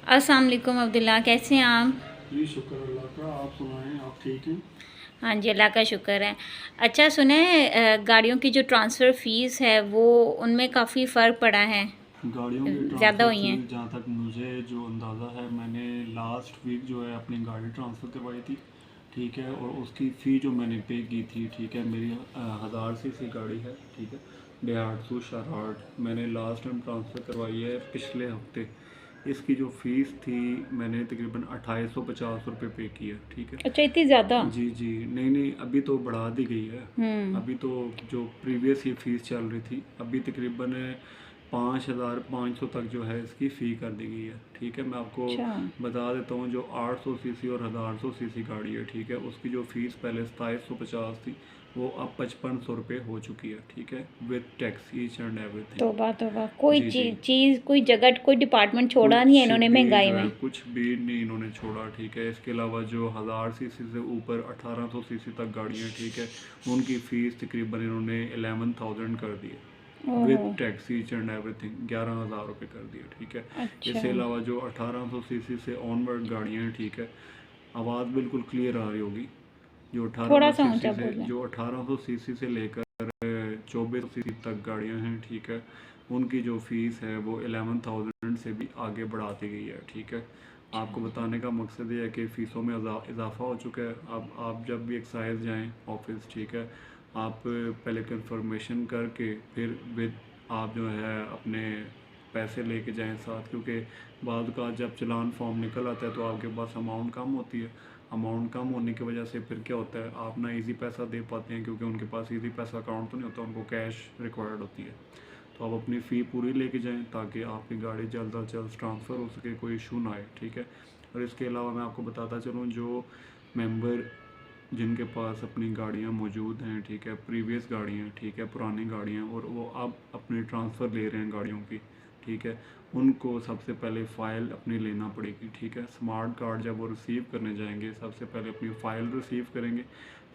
अस्सलाम वालेकुम अब्दुल्ला, कैसे हैं आप? जी शुक्र अल्लाह का। आप सुनाएं, आप ठीक हैं? हाँ जी, अल्लाह का शुक्र है। अच्छा सुने, गाड़ियों की जो ट्रांसफ़र फ़ीस है वो उनमें काफ़ी फ़र्क पड़ा है, गाड़ियों की ज़्यादा ट्रांसफ़र हुई हैं। फ़ीस जहाँ तक मुझे जो अंदाज़ा है, मैंने लास्ट वीक जो है अपनी गाड़ी ट्रांसफ़र करवाई थी, ठीक है। और उसकी फ़ी जो मैंने पे की थी, ठीक है, मेरी 1000 सीसी गाड़ी है, ठीक है, डेहाटसू शारट मैंने लास्ट टाइम ट्रांसफ़र करवाई है पिछले हफ्ते। इसकी जो फ़ीस थी मैंने तकरीबन 2850 रुपये पे की है, ठीक है। अच्छा, इतनी ज़्यादा? जी जी, नहीं नहीं, अभी तो बढ़ा दी गई है। हुँ। अभी तो जो प्रीवियस ये फ़ीस चल रही थी, अभी तकरीबन 5500 तक जो है इसकी फ़ी कर दी गई है, ठीक है। मैं आपको अच्छा। बता देता हूँ, जो 800 सीसी और 1000 सीसी गाड़ी है, ठीक है, उसकी जो फ़ीस पहले 2750 थी, वो अब 5500 रुपये हो चुकी है, ठीक है, with tax each and everything. तौबा तौबा! कोई जी जी, चीज़, कोई जगह, कोई डिपार्टमेंट छोड़ा नहीं है कुछ इन्होंने भी महंगाई जो है, में। कुछ भी नहीं इन्होंने छोड़ा, ठीक है। इसके अलावा जो 1000 सीसी से ऊपर 1800 सीसी तक गाड़ियाँ, ठीक है, उनकी फ़ीस तकरीबन इन्होंने 11,000 कर दी है, ओहो! With tax each and everything 11,000 रुपये कर दिए, ठीक है। अच्छा। इसके अलावा जो 1800 सीसी से ऑनवर्ड गाड़ियाँ हैं, ठीक है, आवाज़ बिल्कुल क्लियर आ रही होगी। जो अठारह थोड़ा-सा सीसी ऊँचा से बोलें। जो 1800 सीसी से लेकर 2400 सीसी तक गाड़ियां हैं, ठीक है, उनकी जो फ़ीस है वो 11,000 से भी आगे बढ़ा दी गई है, ठीक है। आपको अच्छा। बताने का मकसद ये है कि फ़ीसों में इजाफा हो चुका है। अब आप जब भी एक्साइज जाएं ऑफिस, ठीक है, आप पहले कंफर्मेशन करके फिर विद आप जो है अपने पैसे लेके जाएं साथ, क्योंकि बाद का जब चालान फॉर्म निकल आता है तो आपके पास अमाउंट कम होती है। अमाउंट कम होने की वजह से फिर क्या होता है, आप ना इजी पैसा दे पाते हैं, क्योंकि उनके पास इजी पैसा अकाउंट तो नहीं होता, उनको कैश रिक्वायर्ड होती है। तो आप अपनी फ़ी पूरी लेके जाएं ताकि आपकी गाड़ी जल्द अज जल्द ट्रांसफ़र हो सके, कोई इशू ना आए, ठीक है। और इसके अलावा मैं आपको बताता चलूँ, जो मेंबर जिनके पास अपनी गाड़ियाँ मौजूद हैं, ठीक है, प्रीवियस गाड़ियाँ, ठीक है, पुरानी गाड़ियाँ, और वो अब अपनी ट्रांसफ़र ले रहे हैं गाड़ियों की, ठीक है, उनको सबसे पहले फ़ाइल अपनी लेना पड़ेगी, ठीक है। स्मार्ट कार्ड जब वो रिसीव करने जाएंगे, सबसे पहले अपनी फ़ाइल रिसीव करेंगे।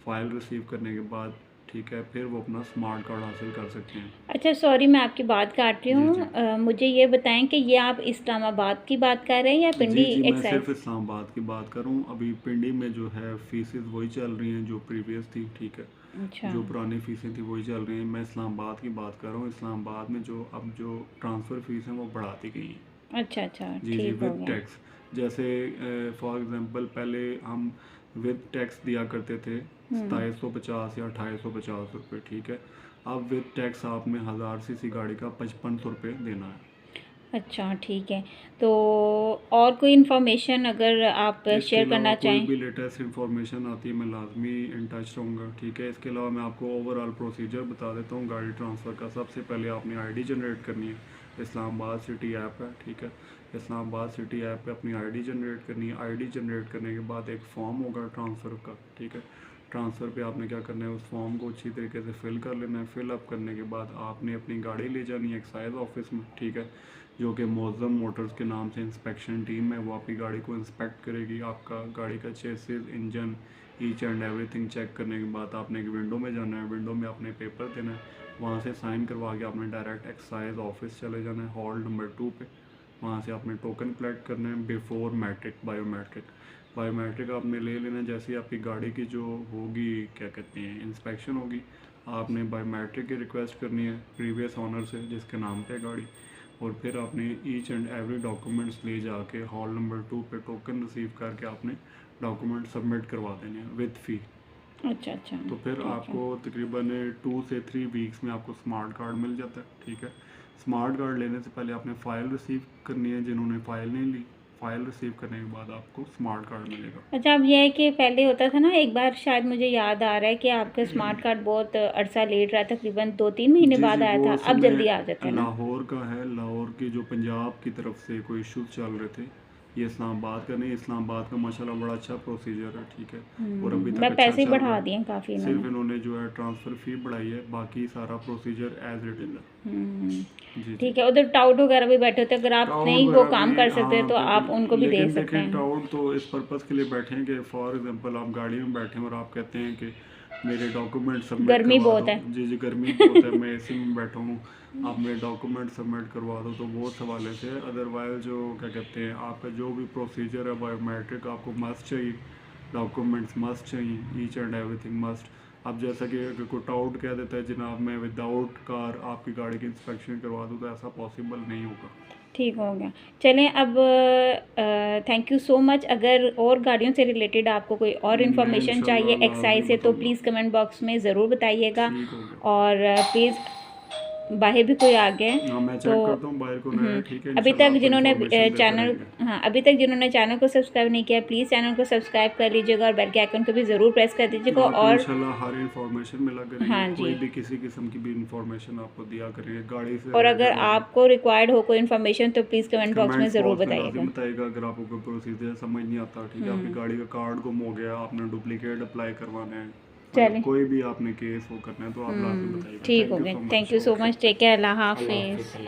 फ़ाइल रिसीव करने के बाद, ठीक है, फिर वो अपना स्मार्ट कार्ड हासिल कर सकते हैं। अच्छा सॉरी, मैं आपकी बात काट रही जी हूँ। जी, मुझे ये बताएँ कि ये आप इस्लामाबाद की बात कर रहे हैं या जी पिंडी जी, मैं एक्साइज़? सिर्फ इस्लामाबाद की बात करूँ। अभी पिंडी में जो है फ़ीसेस वही चल रही हैं जो प्रीवियस थी, ठीक है। अच्छा। जो पुरानी फ़ीसें थी वही चल रही हैं। मैं इस्लामाबाद की बात कर रहा हूँ। इस्लामाबाद में जो अब जो ट्रांसफ़र फ़ीस हैं वो बढ़ा दी गई हैं। अच्छा, अच्छा, जी जी, ठीक हो विद गया। टैक्स। जैसे फॉर एग्ज़ाम्पल पहले हम विद टैक्स दिया करते थे हुँ। 2750 या 2850 रुपये, ठीक है। अब विद टैक्स आपने 1000 सीसी गाड़ी का 5500 रुपये देना है। अच्छा, ठीक है। तो और कोई इन्फॉर्मेशन अगर आप इसके शेयर अलावा करना कोई चाहें? भी लेटेस्ट इन्फॉर्मेशन आती है, मैं लाजमी इन टच रहूँगा, ठीक है। इसके अलावा मैं आपको ओवरऑल प्रोसीजर बता देता हूँ गाड़ी ट्रांसफ़र का। सबसे पहले आपने आईडी जनरेट करनी है। इस्लामाबाद सिटी ऐप है, ठीक है। इस्लामाबाद सिटी ऐप पे अपनी आईडी जनरेट करनी है। आईडी जनरेट करने के बाद एक फ़ॉर्म होगा ट्रांसफ़र का, ठीक है। ट्रांसफ़र पे आपने क्या करना है, उस फॉर्म को अच्छी तरीके से फिल कर लेना है। फिल अप करने के बाद आपने अपनी गाड़ी ले जानी है एक्साइज ऑफिस में, ठीक है, जो कि मौज़म मोटर्स के नाम से इंस्पेक्शन टीम है। वो आपकी गाड़ी को इंस्पेक्ट करेगी। आपका गाड़ी का chassis, engine, each and everything check करने के बाद आपने एक विंडो में जाना है। विंडो में आपने पेपर देना है। वहाँ से साइन करवा के आपने डायरेक्ट एक्साइज ऑफिस चले जाना है, हॉल नंबर 2 पे। वहाँ से आपने टोकन कलेक्ट करना है बिफोर मैट्रिक, बायोमेट्रिक। बायोमेट्रिक आपने ले लेना है। जैसे ही आपकी गाड़ी की जो होगी, क्या कहते हैं, इंस्पेक्शन होगी, आपने बायोमेट्रिक की रिक्वेस्ट करनी है प्रीवियस ऑनर से जिसके नाम पे गाड़ी। और फिर आपने ईच एंड एवरी डॉक्यूमेंट्स ले जाके हॉल नंबर 2 पे टोकन रिसीव करके आपने डॉक्यूमेंट सबमिट करवा देने हैं विद फ़ी। अच्छा, अच्छा, तो फिर ठीक है। आपको तकरीबन 2 से 3 वीक्स में आपको स्मार्ट कार्ड मिल जाता है, ठीक है। स्मार्ट कार्ड लेने से पहले आपने फ़ाइल रिसीव करनी है। जिन्होंने फ़ाइल नहीं ली, फ़ाइल रिसीव करने के बाद आपको स्मार्ट कार्ड मिलेगा। अच्छा, अब ये है कि पहले होता था ना, एक बार शायद मुझे याद आ रहा है कि आपका स्मार्ट कार्ड बहुत अरसा लेट रहा, तकरीबन 2-3 महीने जी बाद जी, आया वो था, असल अब जल्दी आ जाता में है ना? लाहौर का है। लाहौर की जो पंजाब की तरफ से कोई इशूज़ चल रहे थे, ये इस्लामाबाद का नहीं। इस्लामाबाद का माशाल्लाह बड़ा अच्छा प्रोसीजर है, ठीक है, और अभी तक मैं अच्छा पैसे ही चल रहा बढ़ा है। दिए हैं काफ़ी सिर्फ इन्होंने। इन्होंने जो है ट्रांसफ़र फ़ी बढ़ाई है, बाकी सारा प्रोसीजर एज इट इज़ है। हुँ, जी जी, ठीक है। उधर टाउट वगैरह भी बैठे होते हैं, अगर आप टाउट नहीं वो वगैरह काम भी, कर सकते हाँ तो आप बिल्कुल। उनको भी दे लेकिन सकते देखें, हैं। टाउट तो इस पर्पज़ के लिए बैठे हैं कि फॉर एग्ज़ाम्पल आप गाड़ी में बैठे हैं और आप कहते हैं कि मेरे डॉक्यूमेंट सबमिट गर्मी करवा बहुत दो। है। जी जी, गर्मी बहुत है, मैं एसी में बैठा हूँ, आप मेरे डॉक्यूमेंट सबमिट करवा दो, तो वो उस हवाले से। अदरवाइज जो क्या कहते हैं, आपका जो भी प्रोसीजर है बायोमेट्रिक आपको मस्ट चाहिए, डॉक्यूमेंट्स मस्ट चाहिए, ईच एंड एवरीथिंग मस्ट। अब जैसा कि अगर कोई टाउट कह देता है जनाब मैं विदाउट कार आपकी गाड़ी की इंस्पेक्शन करवा दूँ, तो ऐसा पॉसिबल नहीं होगा। ठीक हो गया। चलें अब थैंक यू सो मच। अगर और गाड़ियों से रिलेटेड आपको कोई और मैं इन्फॉर्मेशन चाहिए इंशाल्लाह एक्साइज लाजमी से तो बताऊंगा। प्लीज़ कमेंट बॉक्स में ज़रूर बताइएगा। ठीक हो गया। और प्लीज़ बाहर भी कोई आ गए हाँ, मैं तो चेक करता हूँ बाहर कौन है, ठीक है, अभी इंशाल्लाह तक आपको जिन्होंने इन्फॉर्मेशन देते चैनल रहेंगे। हाँ अभी तक जिन्होंने चैनल को सब्सक्राइब नहीं किया प्लीज़ चैनल को सब्सक्राइब कर लीजिएगा और बेल के आइकन को भी ज़रूर प्रेस कर दीजिएगा। आपको और इंशाल्लाह हर इंफॉर्मेशन मिला करेगी, हाँ कोई जी, भी किसी किस्म की भी इंफॉर्मेशन आपको दिया करेंगे गाड़ी से और अगर रिलेटेड होगी। आपको रिक्वायर्ड हो कोई इन्फॉर्मेशन तो प्लीज़ कमेंट बॉक्स में कमेंट्स ज़रूर बॉक्स में लाजिम बताइएगा। बताइएगा अगर आपको कोई प्रोसीजर समझ नहीं आता, ठीक है, आपकी गाड़ी का कार्ड गुम हो गया, आपने डुप्लीकेट अप्लाई करवाना है, मतलब चलें कोई भी आपने केस वो करना है, तो आप लाजिम बताइएगा। ठीक थैंक हो यू गए। So thank much. You so okay, much. Take care. अल्लाह अल्लाह हाफिज़। हाफिज़।